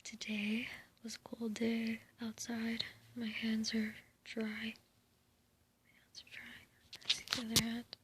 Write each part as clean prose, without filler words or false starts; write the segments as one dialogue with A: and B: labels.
A: Today was a cold day outside. My hands are dry. My hands are dry. See the other hand?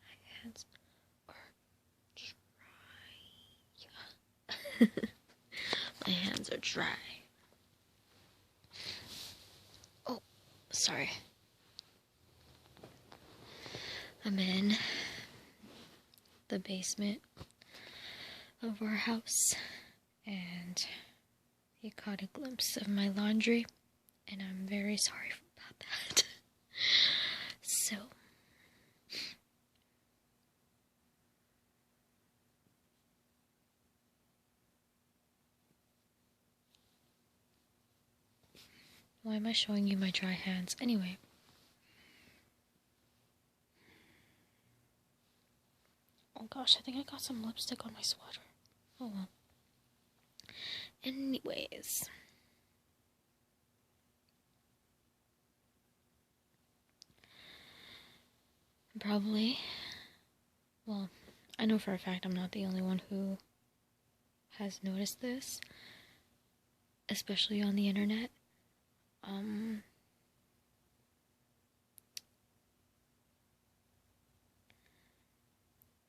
A: My hands are dry. My hands are dry. Oh, sorry. I'm in the basement of our house, and he caught a glimpse of my laundry, and I'm very sorry about that. So, why am I showing you my dry hands? Anyway. Oh gosh, I think I got some lipstick on my sweater. Oh well. Anyways. Probably. Well, I know for a fact I'm not the only one who has noticed this. Especially on the internet.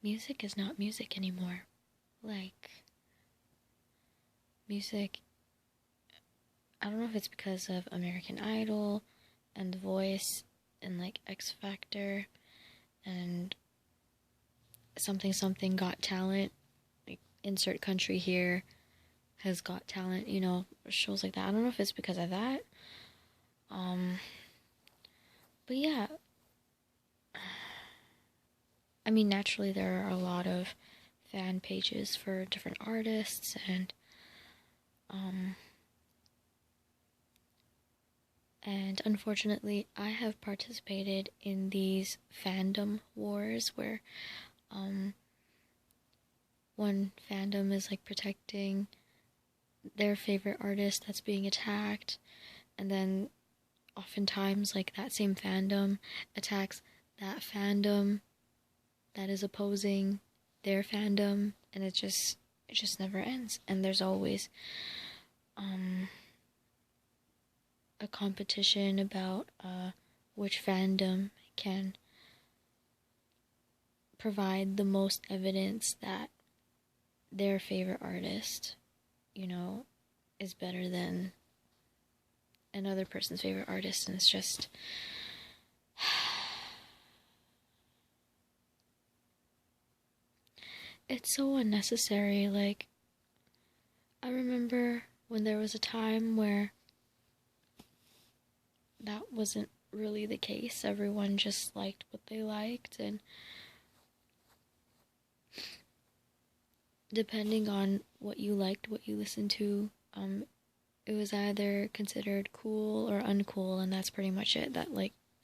A: Music is not music anymore. Like, music, I don't know if it's because of American Idol and The Voice and like X Factor and something got talent, like insert country here has got talent, you know, shows like that. I don't know if it's because of that. But yeah, I mean, naturally there are a lot of fan pages for different artists, and unfortunately I have participated in these fandom wars where one fandom is like protecting their favorite artist that's being attacked, and then oftentimes like that same fandom attacks that fandom that is opposing their fandom, and it just never ends. And there's always a competition about which fandom can provide the most evidence that their favorite artist, you know, is better than another person's favorite artist. And it's just it's so unnecessary. Like, I remember when there was a time where that wasn't really the case. Everyone just liked what they liked, and depending on what you liked, what you listened to, it was either considered cool or uncool, and that's pretty much it. That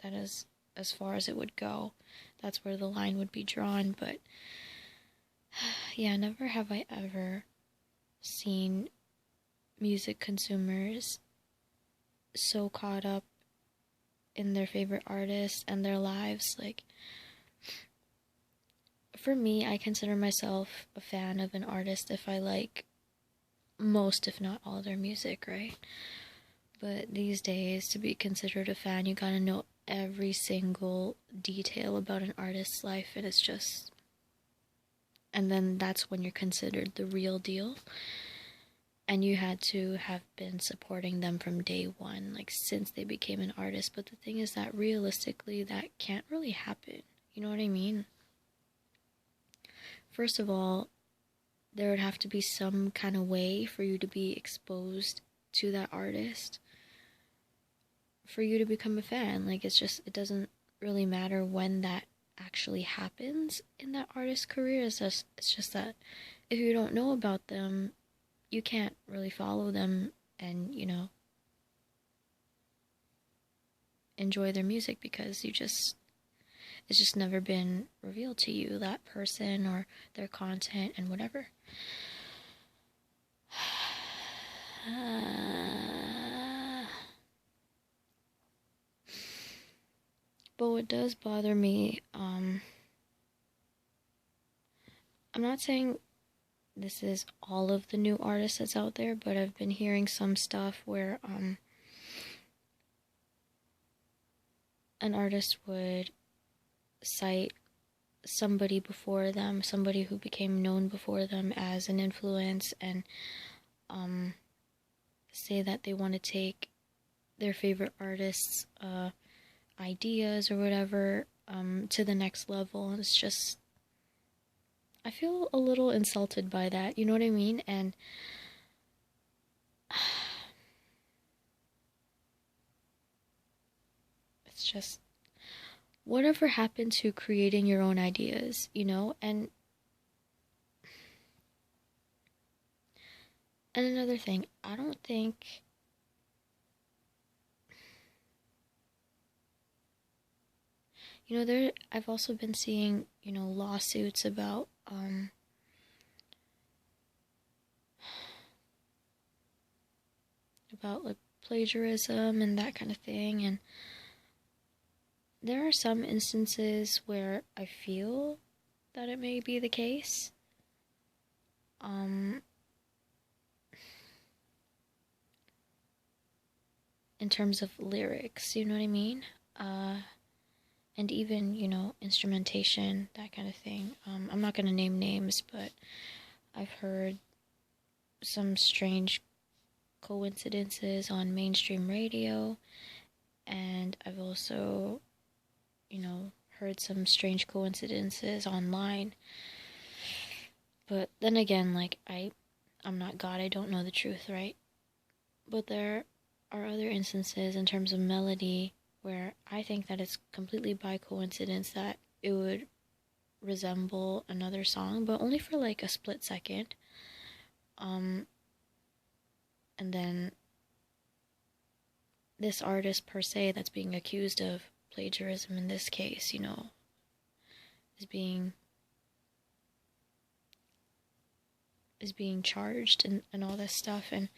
A: is as far as it would go. That's where the line would be drawn. But yeah, never have I ever seen music consumers so caught up in their favorite artists and their lives. Like, for me, I consider myself a fan of an artist if I like most, if not all, their music, right? But these days, to be considered a fan, you gotta know every single detail about an artist's life, and it's just... And then that's when you're considered the real deal. And you had to have been supporting them from day one, like since they became an artist. But the thing is that realistically, that can't really happen. You know what I mean? First of all, there would have to be some kind of way for you to be exposed to that artist, for you to become a fan. Like, it's just, it doesn't really matter when that actually happens in that artist's career. It's just that if you don't know about them, you can't really follow them and, you know, enjoy their music, because it's just never been revealed to you, that person or their content and whatever. But what does bother me, I'm not saying this is all of the new artists that's out there, but I've been hearing some stuff where an artist would cite somebody before them, somebody who became known before them as an influence, and say that they want to take their favorite artists' ideas or whatever to the next level. And it's just, I feel a little insulted by that, you know what I mean? And it's just, whatever happened to creating your own ideas, you know? And another thing, I don't think, you know, I've also been seeing, you know, lawsuits about like plagiarism and that kind of thing, and there are some instances where I feel that it may be the case. In terms of lyrics, you know what I mean? And even, you know, instrumentation, that kind of thing. I'm not going to name names, but I've heard some strange coincidences on mainstream radio, and I've also, you know, heard some strange coincidences online. But then again, like, I'm not God, I don't know the truth, right? But there are other instances in terms of melody where I think that it's completely by coincidence that it would resemble another song, but only for like a split second. And then this artist per se that's being accused of plagiarism in this case, you know, is being charged and all this stuff. And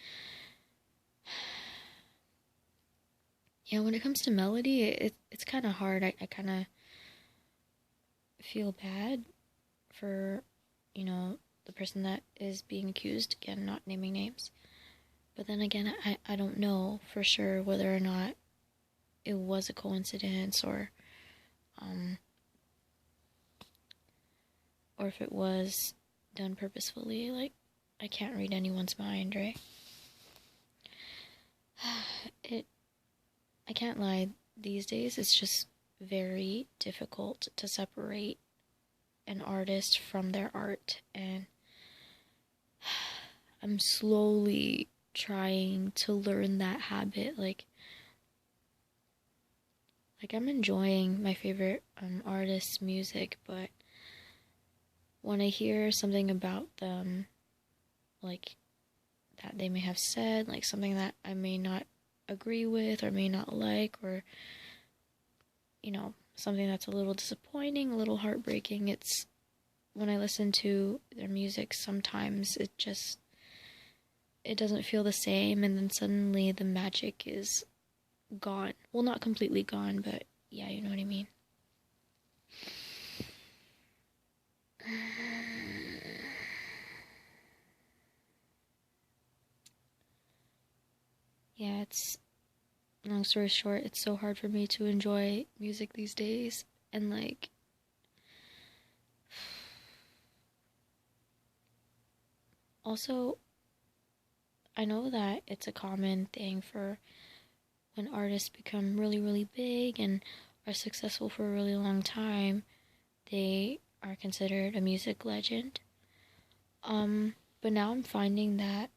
A: yeah, when it comes to melody, it's kind of hard. I kind of feel bad for, you know, the person that is being accused, again, not naming names. But then again, I don't know for sure whether or not it was a coincidence or if it was done purposefully. Like, I can't read anyone's mind, right? I can't lie, these days it's just very difficult to separate an artist from their art, and I'm slowly trying to learn that habit. Like I'm enjoying my favorite artist's music, but when I hear something about them, like, that they may have said, like something that I may not agree with or may not like, or, you know, something that's a little disappointing, a little heartbreaking, it's when I listen to their music, sometimes it doesn't feel the same, and then suddenly the magic is gone. Well, not completely gone, but yeah, you know what I mean. Yeah, it's, long story short, it's so hard for me to enjoy music these days, and like, also, I know that it's a common thing for when artists become really, really big and are successful for a really long time, they are considered a music legend. But now I'm finding that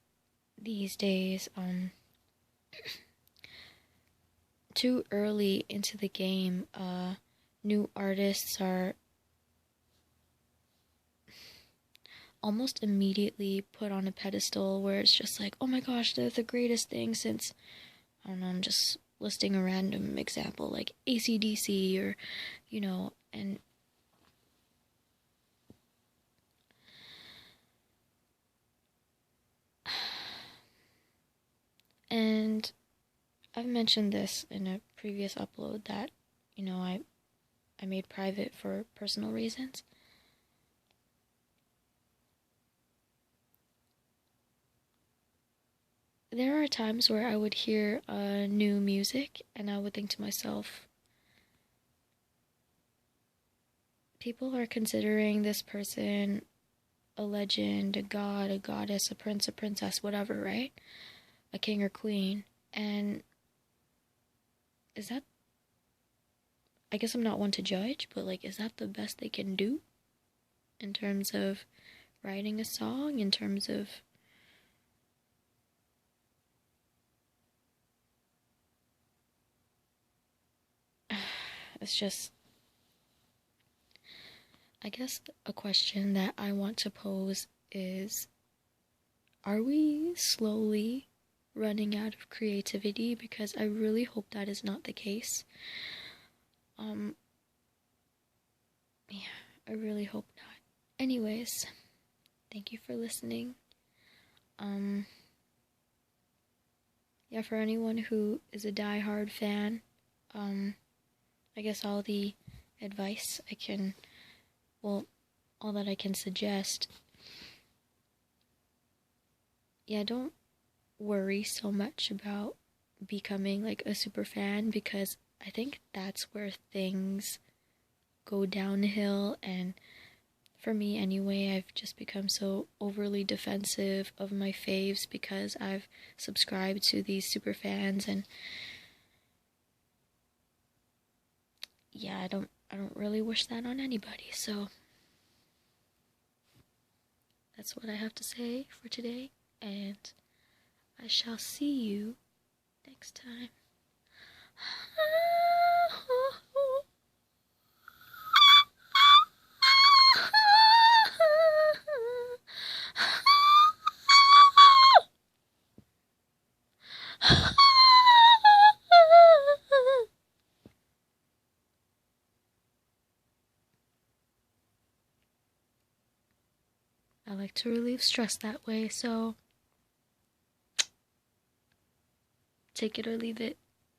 A: these days, too early into the game, new artists are almost immediately put on a pedestal where it's just like, oh my gosh, they're the greatest thing since, I don't know, I'm just listing a random example, like AC/DC, or, you know, and I've mentioned this in a previous upload that, you know, I made private for personal reasons. there are times where I would hear new music and I would think to myself, people are considering this person a legend, a god, a goddess, a prince, a princess, whatever, right? A king or queen. And is that, I guess I'm not one to judge, but like, is that the best they can do in terms of writing a song, in terms of it's just, I guess a question that I want to pose is, are we slowly running out of creativity? Because I really hope that is not the case. Yeah, I really hope not. Anyways, thank you for listening. Yeah, for anyone who is a die-hard fan, I guess all the advice I can, well, all that I can suggest, yeah, don't worry so much about becoming like a super fan, because I think that's where things go downhill. And for me anyway, I've just become so overly defensive of my faves because I've subscribed to these super fans, and yeah, I don't really wish that on anybody. So that's what I have to say for today, and I shall see you next time. I like to relieve stress that way, so take it or leave it.